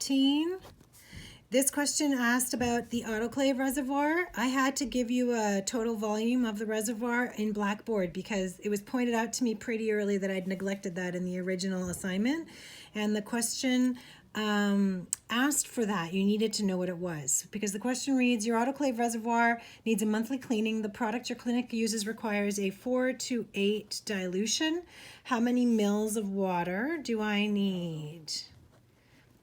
13. This question asked about the autoclave reservoir. I had to give you a total volume of the reservoir in Blackboard because it was pointed out to me pretty early that I'd neglected that in the original assignment. And the question asked for that. You needed to know what it was because the question reads, your autoclave reservoir needs a monthly cleaning. The product your clinic uses requires a 4 to 8 dilution. How many mils of water do I need?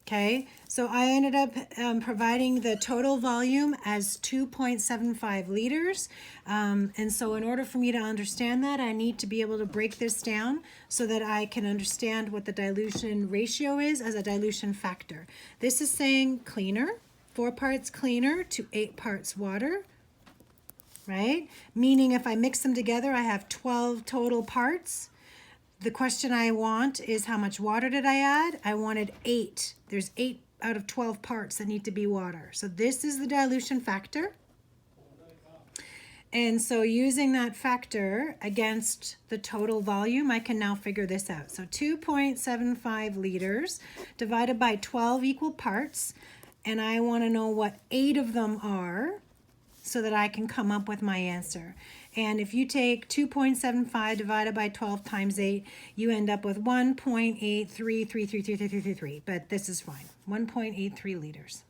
Okay, so I ended up providing the total volume as 2.75 liters. And so in order for me to understand that, I need to be able to break this down so that I can understand what the dilution ratio is as a dilution factor. This is saying cleaner, 4 parts cleaner to 8 parts water, right? Meaning if I mix them together, I have 12 total parts. The question I want is how much water did I add? I wanted 8. There's 8 out of 12 parts that need to be water. So this is the dilution factor. And so using that factor against the total volume, I can now figure this out. So 2.75 liters divided by 12 equal parts. And I want to know what 8 of them are so that I can come up with my answer. And if you take 2.75 divided by 12 times 8, you end up with 1.83333333, but this is fine, 1.83 liters.